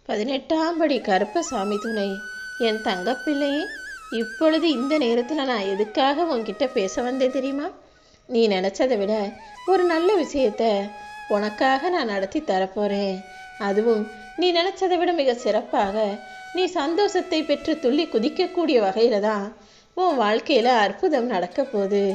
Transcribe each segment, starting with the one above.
18ஆம் படி கருப்பசாமி துணை. என் தங்கப்பிள்ளையே, இப்பொழுது இந்த நேரத்தில் நான் எதுக்காக உன்கிட்ட பேச வந்தேன் தெரியுமா? நீ நினச்சதை விட ஒரு நல்ல விஷயத்த உனக்காக நான் நடத்தி தரப்போகிறேன். அதுவும் நீ நினச்சதை விட மிக சிறப்பாக நீ சந்தோஷத்தை பெற்று துள்ளி குதிக்கக்கூடிய வகையில் தான் உன் வாழ்க்கையில் அற்புதம் நடக்க போகுது.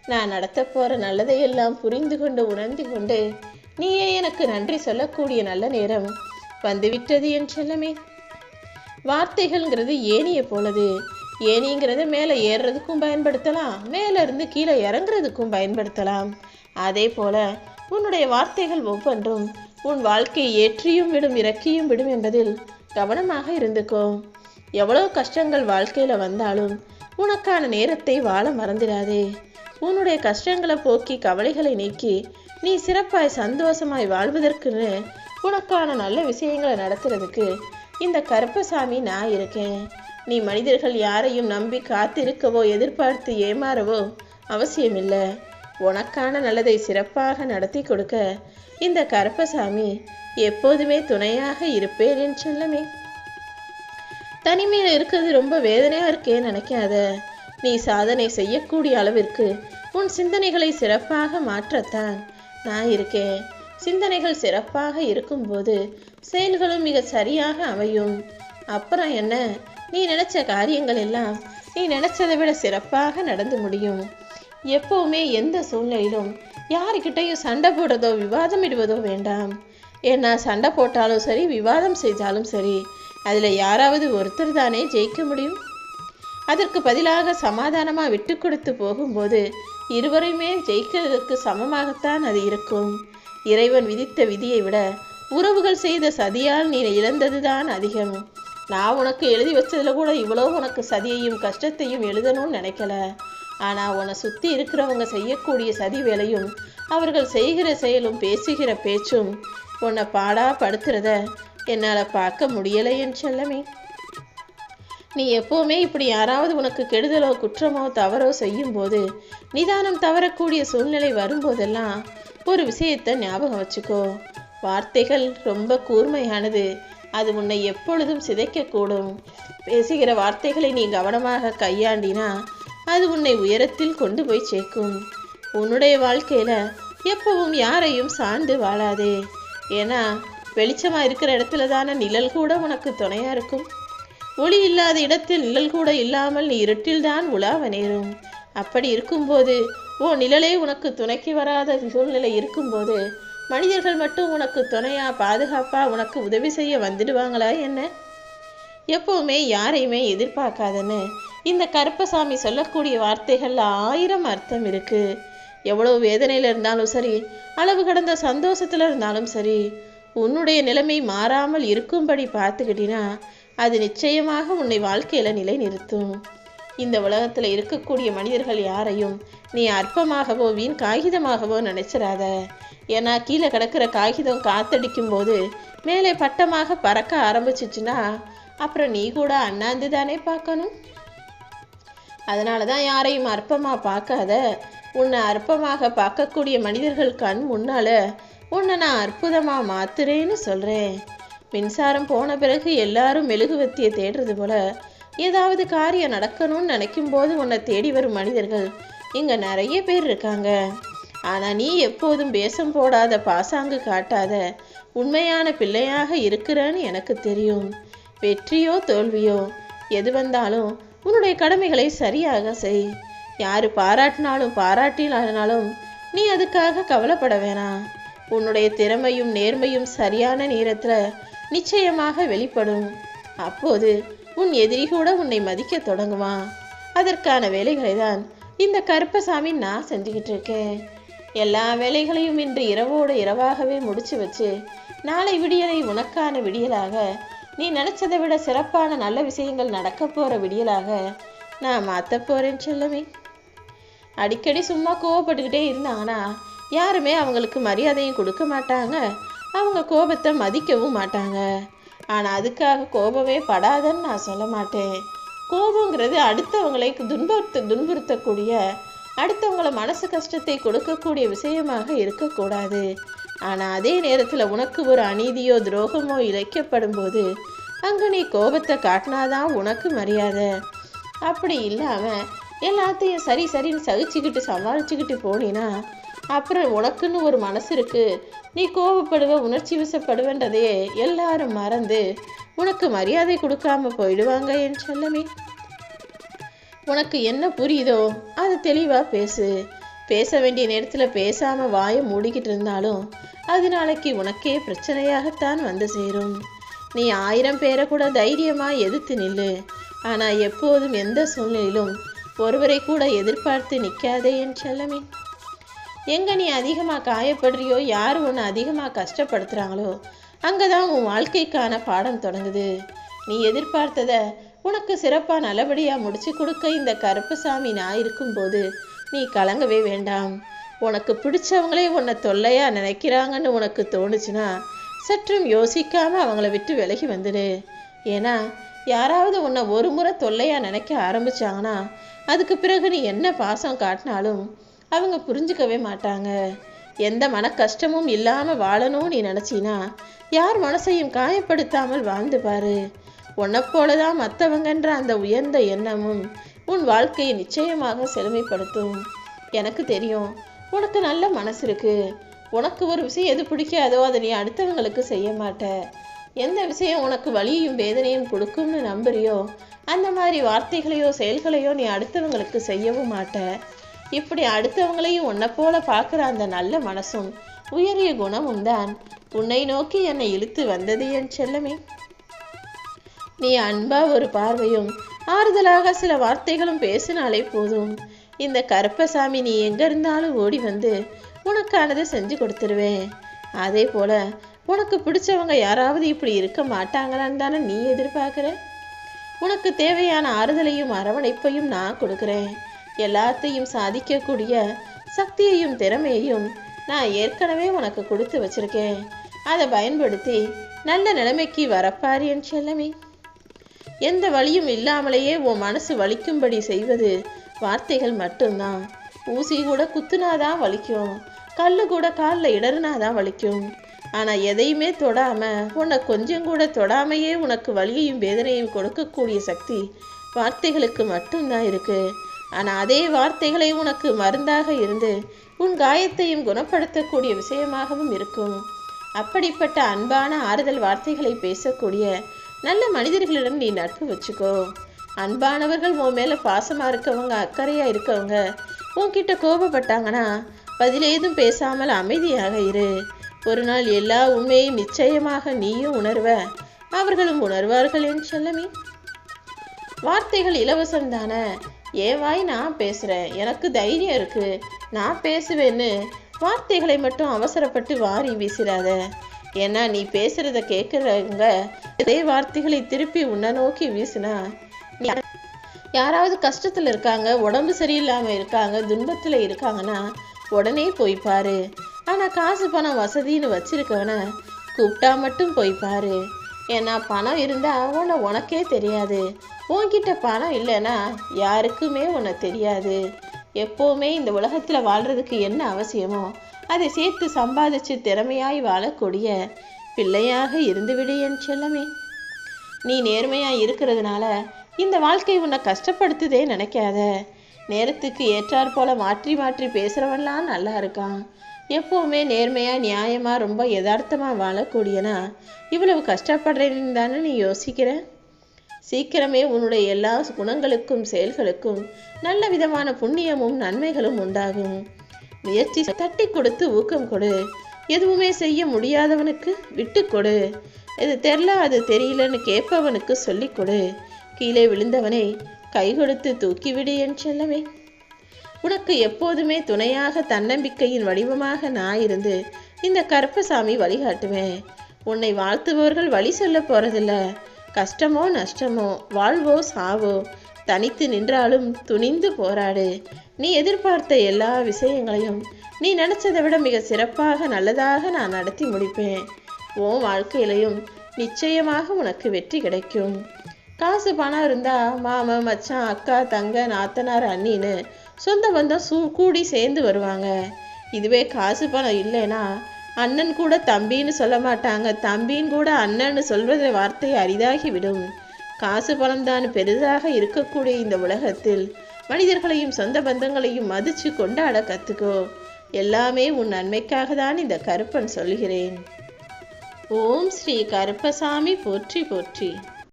நான் நடத்த போகிற நல்லதையெல்லாம் புரிந்து கொண்டு உணர்ந்து கொண்டு நீயே எனக்கு நன்றி சொல்லக்கூடிய நல்ல நேரம் வந்துவிட்டது என் செல்லமே. வார்த்தைகள்ங்கிறது ஏணியை போலது. ஏணிங்கிறத மேலே ஏறுறதுக்கும் பயன்படுத்தலாம், மேலே இருந்து கீழே இறங்குறதுக்கும் பயன்படுத்தலாம். அதே போல உன்னுடைய வார்த்தைகள் ஒவ்வொன்றும் உன் வாழ்க்கையை ஏற்றியும் விடும் இறக்கியும் விடும் என்பதில் கவனமாக இருந்துக்கோ. எவ்வளோ கஷ்டங்கள் வாழ்க்கையில் வந்தாலும் உனக்கான நேரத்தை வாழ மறந்துடாதே. உன்னுடைய கஷ்டங்களை போக்கி கவலைகளை நீக்கி நீ சிறப்பாய் சந்தோஷமாய் வாழ்வதற்குன்னு உனக்கான நல்ல விஷயங்களை நடத்துறதுக்கு இந்த கருப்பசாமி நான் இருக்கேன். நீ மனிதர்கள் யாரையும் நம்பி காத்திருக்கவோ எதிர்பார்த்து ஏமாறவோ அவசியமில்லை. உனக்கான நல்லதை சிறப்பாக நடத்தி கொடுக்க இந்த கருப்பசாமி எப்போதுமே துணையாக இருப்பேன் என் செல்லமே. தனிமையில் இருக்கிறது ரொம்ப வேதனையாக இருக்கேன்னு நினைக்காத. நீ சாதனை செய்யக்கூடிய அளவிற்கு உன் சிந்தனைகளை சிறப்பாக மாற்றத்தான் நான் இருக்கேன். சிந்தனைகள் சிறப்பாக இருக்கும்போது செயல்களும் மிக சரியாக அமையும். அப்புறம் என்ன, நீ நினைச்ச காரியங்கள் எல்லாம் நீ நினைச்சதை விட சிறப்பாக நடந்து முடியும். எப்பவுமே எந்த சூழ்நிலையிலும் யாருக்கிட்டையும் சண்டை போடுறதோ விவாதம் இடுவதோ வேண்டாம். ஏன்னா சண்டை போட்டாலும் சரி விவாதம் செய்தாலும் சரி அதில் யாராவது ஒருத்தர் தானே ஜெயிக்க முடியும். அதற்கு பதிலாக சமாதானமாக விட்டு கொடுத்து போகும்போது இருவரையுமே ஜெயிக்கிறதுக்கு சமமாகத்தான் அது இருக்கும். இறைவன் விதித்த விதியை விட உறவுகள் செய்த சதியால் நீ இழந்ததுதான் அதிகம். நான் உனக்கு எழுதி வச்சதில் கூட இவ்வளோ உனக்கு சதியையும் கஷ்டத்தையும் எழுதணும்னு நினைக்கல. ஆனால் உன்னை சுற்றி இருக்கிறவங்க செய்யக்கூடிய சதி வேலையும் அவர்கள் செய்கிற செயலும் பேசுகிற பேச்சும் உன்னை பாடா படுத்துறத என்னால் பார்க்க முடியலை என் செல்லமே. நீ எப்போவுமே இப்படி யாராவது உனக்கு கெடுதலோ குற்றமோ தவறோ செய்யும்போது நிதானம் தவறக்கூடிய சூழ்நிலை வரும்போதெல்லாம் ஒரு விஷயத்தை ஞாபகம் வச்சுக்கோ. வார்த்தைகள் ரொம்ப கூர்மையானது. அது உன்னை எப்பொழுதும் சிதைக்கக்கூடும். பேசுகிற வார்த்தைகளை நீ கவனமாக கையாண்டினா அது உன்னை உயரத்தில் கொண்டு போய் சேர்க்கும். உன்னுடைய வாழ்க்கையில் எப்பவும் யாரையும் சார்ந்து வாழாதே. ஏன்னா வெளிச்சமாக இருக்கிற இடத்துல தானே நிழல் கூட உனக்கு துணையாக இருக்கும். ஒளி இல்லாத இடத்தில் நிழல் கூட இல்லாமல் நீ இருட்டில்தான் உலாவ நேரும். அப்படி இருக்கும்போது நிழலே உனக்கு துணைக்கு வராத சூழ்நிலை இருக்கும்போது மனிதர்கள் மட்டும் உனக்கு துணையா பாதுகாப்பா உனக்கு உதவி செய்ய வந்துடுவாங்களா என்ன? எப்பவுமே யாரையுமே எதிர்பார்க்காதன்னு இந்த கருப்பசாமி சொல்லக்கூடிய வார்த்தைகள்ல 1000 அர்த்தம் இருக்கு. எவ்வளோ வேதனையில் இருந்தாலும் சரி, அளவு கடந்த சந்தோஷத்துல இருந்தாலும் சரி, உன்னுடைய நிலைமை மாறாமல் இருக்கும்படி பார்த்துக்கிட்டினா அது நிச்சயமாக உன்னை வாழ்க்கையில நிலை நிறுத்தும். இந்த உலகத்துல இருக்கக்கூடிய மனிதர்கள் யாரையும் நீ அற்பமாகவோ வீண் காகிதமாகவோ நினைச்சிடாத. ஏன்னா கீழே கிடக்கிற காகிதம் காத்தடிக்கும் போது மேலே பட்டமாக பறக்க ஆரம்பிச்சிச்சுன்னா அப்புறம் நீ கூட அண்ணாந்து தானே பார்க்கணும். அதனால தான் யாரையும் அற்பமா பார்க்காத. உன்னை அற்பமாக பார்க்கக்கூடிய மனிதர்கள் கண் முன்னால உன்னை நான் அற்புதமா மாத்துறேன்னு சொல்றேன். மின்சாரம் போன பிறகு எல்லாரும் மெழுகுவத்தியை தேடுறது போல ஏதாவது காரியம் நடக்கணும்னு நினைக்கும் போது உன்னை தேடி வரும் மனிதர்கள் இங்க நிறைய பேர் இருக்காங்க. ஆனா நீ எப்போதும் பேசம் போடாத பாசாங்கு காட்டாத உண்மையான பிள்ளையாக இருக்கிறன்னு எனக்கு தெரியும். வெற்றியோ தோல்வியோ எது வந்தாலும் உன்னுடைய கடமைகளை சரியாக செய். யாரு பாராட்டினாலும் பாராட்டினாலும் நீ அதுக்காக கவலைப்பட வேணாம். உன்னுடைய திறமையும் நேர்மையும் சரியான நேரத்துல நிச்சயமாக வெளிப்படும். அப்போது உன் எதிரி கூட உன்னை மதிக்க தொடங்குவான். அதற்கான வேலைகளை தான் இந்த கருப்பசாமி நான் செஞ்சுக்கிட்டு இருக்கேன். எல்லா வேலைகளையும் இன்று இரவோடு இரவாகவே முடிச்சு வச்சு நாளை விடியலை உனக்கான விடியலாக, நீ நினைச்சதை விட சிறப்பான நல்ல விஷயங்கள் நடக்க போற விடியலாக நான் மாற்ற போறேன் செல்லமே. அடிக்கடி சும்மா கோவப்பட்டுக்கிட்டே இருந்தாங்கன்னா யாருமே அவங்களுக்கு மரியாதையும் கொடுக்க மாட்டாங்க, அவங்க கோபத்தை மதிக்கவும் மாட்டாங்க. ஆனால் அதுக்காக கோபமே படாதன்னு நான் சொல்ல மாட்டேன். கோபங்கிறது அடுத்தவங்களை துன்புறுத்தக்கூடிய அடுத்தவங்களை மனசு கஷ்டத்தை கொடுக்கக்கூடிய விஷயமாக இருக்கக்கூடாது. ஆனால் அதே நேரத்தில் உனக்கு ஒரு அநீதியோ துரோகமோ இழைக்கப்படும் போது அங்கே நீ கோபத்தை காட்டினாதான் உனக்கு மரியாதை. அப்படி இல்லாமல் எல்லாத்தையும் சரி சரின்னு சகிச்சுக்கிட்டு சமாளிச்சுக்கிட்டு போனீன்னா அப்புறம் உனக்குன்னு ஒரு மனசு இருக்கு, நீ கோபப்படுவ, உணர்ச்சி வசப்படுவன்றதையே எல்லாரும் மறந்து உனக்கு மரியாதை கொடுக்காம போயிடுவாங்க என் செல்லமே. உனக்கு என்ன புரியுதோ அது தெளிவாக பேசு. பேச வேண்டிய நேரத்தில் பேசாமல் வாயை மூடிக்கிட்டு இருந்தாலும் அது நாளைக்கு உனக்கே பிரச்சனையாகத்தான் வந்து சேரும். நீ 1000 பேரை கூட தைரியமாக எதிர்த்து நில்லு. ஆனால் எப்போதும் எந்த சூழ்நிலையிலும் ஒருவரை கூட எதிர்பார்த்து நிற்காதே என் செல்லமே. எங்கே நீ அதிகமாக காயப்படுறியோ, யார் உன்னை அதிகமாக கஷ்டப்படுத்துகிறாங்களோ அங்கே தான் உன் வாழ்க்கைக்கான பாடம் தொடங்குது. நீ எதிர்பார்த்ததை உனக்கு சிறப்பாக நல்லபடியாக முடிச்சு கொடுக்க இந்த கருப்பசாமி நான் இருக்கும்போது நீ கலங்கவே வேண்டாம். உனக்கு பிடிச்சவங்களே உன்னை தொல்லையாக நினைக்கிறாங்கன்னு உனக்கு தோணுச்சுன்னா சற்றும் யோசிக்காமல் அவங்கள விட்டு விலகி வந்துடு. ஏன்னா யாராவது உன்னை ஒரு முறை தொல்லையாக நினைக்க ஆரம்பித்தாங்கன்னா அதுக்கு பிறகு நீ என்ன பாசம் காட்டினாலும் அவங்க புரிஞ்சுக்கவே மாட்டாங்க. எந்த மன கஷ்டமும் இல்லாமல் வாழணும் நீ நினச்சினா யார் மனசையும் காயப்படுத்தாமல் வாழ்ந்து பாரு. உன்னை போலதான் மற்றவங்கன்ற அந்த உயர்ந்த எண்ணமும் உன் வாழ்க்கையை நிச்சயமாக செழுமைப்படுத்தும். எனக்கு தெரியும் உனக்கு நல்ல மனசு இருக்கு. உனக்கு ஒரு விஷயம் எது பிடிக்காதோ அதை நீ அடுத்தவங்களுக்கு செய்ய மாட்ட. எந்த விஷயம் உனக்கு வலியையும் வேதனையும் கொடுக்கும்னு நம்புறியோ அந்த மாதிரி வார்த்தைகளையோ செயல்களையோ நீ அடுத்தவங்களுக்கு செய்யவும் மாட்ட. இப்படி அடுத்தவங்களையும் உன்னை போல பார்க்குற அந்த நல்ல மனசும் உயரிய குணமும் தான் உன்னை நோக்கி என்னை இழுத்து வந்தது என் செல்லமே. நீ அன்பா ஒரு பார்வையும் ஆறுதலாக சில வார்த்தைகளும் பேசினாலே போதும். இந்த கருப்பசாமி நீ எங்க இருந்தாலும் ஓடி வந்து உனக்கானதை செஞ்சு கொடுத்துருவேன். அதே போல உனக்கு பிடிச்சவங்க யாராவது இப்படி இருக்க மாட்டாங்களான்னு தானே நீ எதிர்பார்க்குற. உனக்கு தேவையான ஆறுதலையும் அரவணைப்பையும் நான் கொடுக்குறேன். எல்லாத்தையும் சாதிக்கக்கூடிய சக்தியையும் திறமையையும் நான் ஏற்கனவே உனக்கு கொடுத்து வச்சிருக்கேன். அதை பயன்படுத்தி நல்ல நிலைமைக்கு வரப்பாரு என் செல்லமே. எந்த வழியும் இல்லாமலேயே உன் மனசு வலிக்கும்படி செய்வது வார்த்தைகள் மட்டும்தான். ஊசி கூட குத்துனாதான் வலிக்கும், கல்லு கூட காலில் இடறுனாதான் வலிக்கும். ஆனால் எதையுமே தொடாமல் உன்னை கொஞ்சம் கூட தொடாமையே உனக்கு வலியையும் வேதனையும் கொடுக்கக்கூடிய சக்தி வார்த்தைகளுக்கு மட்டும்தான் இருக்குது. ஆனால் அதே வார்த்தைகளை உனக்கு மருந்தாக இருந்து உன் காயத்தையும் குணப்படுத்தக்கூடிய விஷயமாகவும் இருக்கும். அப்படிப்பட்ட அன்பான ஆறுதல் வார்த்தைகளை பேசக்கூடிய நல்ல மனிதர்களிடம் நீ நட்பு வச்சுக்கோ. அன்பானவர்கள் உன் மேலே பாசமாக இருக்கவங்க, அக்கறையாக இருக்கவங்க உன்கிட்ட கோபப்பட்டாங்கன்னா பதிலேதும் பேசாமல் அமைதியாக இரு. ஒரு நாள் எல்லா உண்மையும் நிச்சயமாக நீயும் உணர்வ, அவர்களும் உணர்வார்கள் என் செல்லமே. வார்த்தைகள் இலவசம் தானே. என் வாய் நான் பேசுகிறேன், எனக்கு தைரியம் இருக்குது, நான் பேசுவேன்னு வார்த்தைகளை மட்டும் அவசரப்பட்டு வாரி வீசிடாத. ஏன்னா நீ பேசுகிறத கேட்குறவங்க அதே வார்த்தைகளை திருப்பி உன்னை நோக்கி வீசினா, யாராவது கஷ்டத்தில் இருக்காங்க, உடம்பு சரியில்லாமல் இருக்காங்க, துன்பத்தில் இருக்காங்கன்னா உடனே போய்ப்பாரு. ஆனால் காசு பணம் வசதின்னு வச்சிருக்கவனை கூப்பிட்டா மட்டும் போய்ப்பாரு. ஏன்னா பணம் இருந்தால் உனக்கே தெரியாது. உன்கிட்ட பணம் இல்லைன்னா யாருக்குமே உன்னை தெரியாது. எப்போவுமே இந்த உலகத்தில் வாழ்கிறதுக்கு என்ன அவசியமோ அதை சேர்த்து சம்பாதிச்சு திறமையாய் வாழக்கூடிய பிள்ளையாக இருந்துவிடு என் செல்லமே. நீ நேர்மையாக இருக்கிறதுனால இந்த வாழ்க்கை உன்னை கஷ்டப்படுத்துதே நினைக்காத. நேரத்துக்கு ஏற்றாற் போல மாற்றி மாற்றி பேசுகிறவன்லாம் நல்லா இருக்கான். எப்போவுமே நேர்மையாக நியாயமாக ரொம்ப யதார்த்தமாக வாழக்கூடியனா இவ்வளவு கஷ்டப்படுறேன்னு தானே நீ யோசிக்கிற. சீக்கிரமே உன்னுடைய எல்லா குணங்களுக்கும் செயல்களுக்கும் நல்ல விதமான புண்ணியமும் நன்மைகளும் உண்டாகும். முயற்சி தட்டி கொடுத்து ஊக்கம் கொடு. எதுவுமே செய்ய முடியாதவனுக்கு விட்டு கொடு. இது தெரில அது தெரியலன்னு கேட்பவனுக்கு சொல்லி கொடு. கீழே விழுந்தவனை கை கொடுத்து தூக்கிவிடு என் செல்லமே. உனக்கு எப்போதுமே துணையாக தன்னம்பிக்கையின் வடிவமாக நான் இருந்து இந்த கருப்பசாமி வழிகாட்டுவேன். உன்னை வாழ்த்துபவர்கள் வழி சொல்ல போறதில்ல. கஷ்டமோ நஷ்டமோ வாழ்வோ சாவோ தனித்து நின்றாலும் துணிந்து போராடு. நீ எதிர்பார்த்த எல்லா விஷயங்களையும் நீ நினைச்சதை விட மிக சிறப்பாக நல்லதாக நான் நடத்தி முடிப்பேன். உன் வாழ்க்கையிலையும் நிச்சயமாக உனக்கு வெற்றி கிடைக்கும். காசு பணம் இருந்தா மாமன், மச்சான், அக்கா, தங்க, நாத்தனார், அண்ணின்னு சொந்த பந்தம் கூடி சேர்ந்து வருவாங்க. இதுவே காசு பணம் இல்லைன்னா அண்ணன் கூட தம்பின்னு சொல்ல மாட்டாங்க, தம்பின்னு கூட அண்ணன்னு சொல்வது வார்த்தை அரிதாகிவிடும். காசு பணம் தான் பெரிதாக இருக்கக்கூடிய இந்த உலகத்தில் மனிதர்களையும் சொந்த பந்தங்களையும் மதிச்சு கொண்டாட கற்றுக்கோ. எல்லாமே உன் நன்மைக்காக தான் இந்த கருப்பன் சொல்கிறேன். ஓம் ஸ்ரீ கருப்பசாமி போற்றி போற்றி.